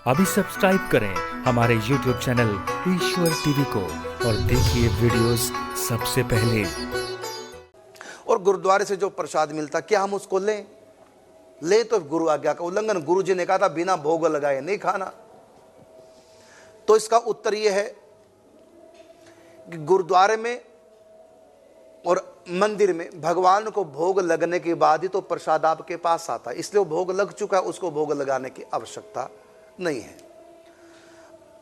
अभी सब्सक्राइब करें हमारे YouTube चैनल ईश्वर टीवी को और देखिए वीडियोस सबसे पहले। और गुरुद्वारे से जो प्रसाद मिलता, क्या हम उसको लें? ले तो गुरु आज्ञा का उल्लंघन। गुरु जी ने कहा था बिना भोग लगाए नहीं खाना। तो इसका उत्तर यह है कि गुरुद्वारे में और मंदिर में भगवान को भोग लगने के बाद ही तो प्रसाद आपके पास आता है, इसलिए वो भोग लग चुका है, उसको भोग लगाने की आवश्यकता नहीं है।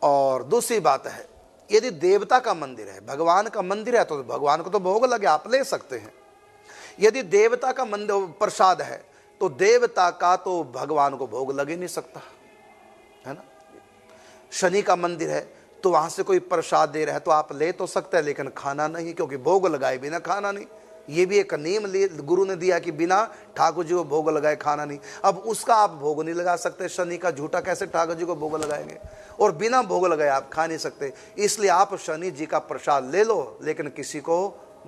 और दूसरी बात है, यदि देवता का मंदिर है, भगवान का मंदिर है, तो भगवान को तो भोग लगे, आप ले सकते हैं। यदि देवता का मंदिर प्रसाद है तो देवता का तो भगवान को भोग लग ही नहीं सकता, है ना। शनि का मंदिर है तो वहां से कोई प्रसाद दे रहा है तो आप ले तो सकते हैं, लेकिन खाना नहीं, क्योंकि भोग लगाए बिना खाना नहीं। ये भी एक नियम गुरु ने दिया कि बिना ठाकुर जी को भोग लगाए खाना नहीं। अब उसका आप भोग नहीं लगा सकते, शनि का झूठा कैसे ठाकुर जी को भोग लगाएंगे, और बिना भोग लगाए आप खा नहीं सकते। इसलिए आप शनि जी का प्रसाद ले लो, लेकिन किसी को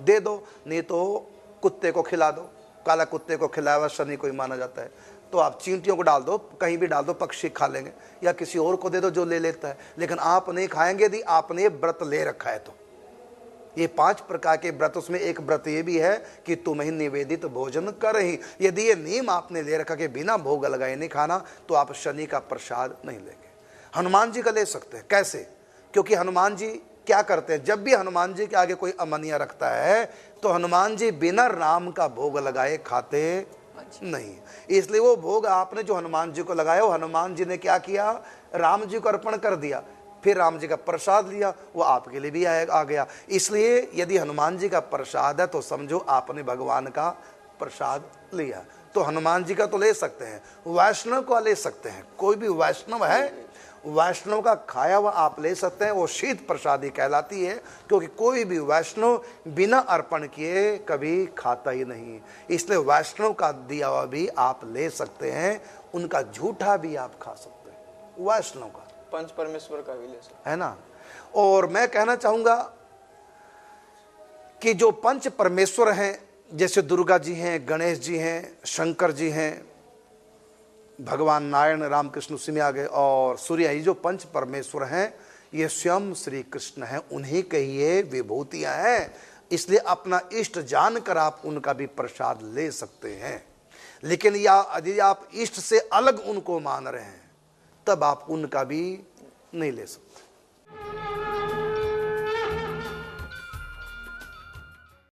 दे दो, नहीं तो कुत्ते को खिला दो। काला कुत्ते को खिलाया हुआ शनि को ही माना जाता है। तो आप चींटियों को डाल दो, कहीं भी डाल दो, पक्षी खा लेंगे, या किसी और को दे दो जो ले लेता है, लेकिन आप नहीं खाएंगे यदि आपने व्रत ले रखा है तो। ये 5 प्रकार के व्रत, उसमें एक व्रत ये भी है कि तुम ही निवेदित भोजन कर ही। यदि ये नियम आपने ले रखा कि बिना भोग लगाए नहीं खाना, तो आप शनि का प्रसाद नहीं लेंगे। हनुमान जी का ले सकते हैं। कैसे? क्योंकि हनुमान जी क्या करते हैं, जब भी हनुमान जी के आगे कोई अमनिया रखता है तो हनुमान जी बिना राम का भोग लगाए खाते नहीं। इसलिए वो भोग आपने जो हनुमान जी को लगाया, वो हनुमान जी ने क्या किया, राम जी को अर्पण कर दिया, फिर राम जी का प्रसाद लिया, वो आपके लिए भी आ गया। इसलिए यदि हनुमान जी का प्रसाद है तो समझो आपने भगवान का प्रसाद लिया। तो हनुमान जी का तो ले सकते हैं, वैष्णव को ले सकते हैं। कोई भी वैष्णव है, वैष्णव का खाया हुआ आप ले सकते हैं, वो शीत प्रसादी कहलाती है, क्योंकि कोई भी वैष्णव बिना अर्पण किए कभी खाता ही नहीं। इसलिए वैष्णव का दिया हुआ भी आप ले सकते हैं, उनका झूठा भी आप खा सकते हैं, वैष्णव का, पंच परमेश्वर का भी ले सकते, है ना। और मैं कहना चाहूंगा कि जो पंच परमेश्वर हैं, जैसे दुर्गा जी हैं, गणेश जी हैं, शंकर जी हैं, भगवान नारायण रामकृष्ण उसी में आ गए, और सूर्य, ये जो पंच परमेश्वर हैं ये स्वयं श्री कृष्ण हैं, उन्हीं के ये विभूतियां हैं। इसलिए अपना इष्ट जानकर आप उनका भी प्रसाद ले सकते हैं। लेकिन यदि आप इष्ट से अलग उनको मान रहे हैं तब आप उनका भी नहीं ले सकते।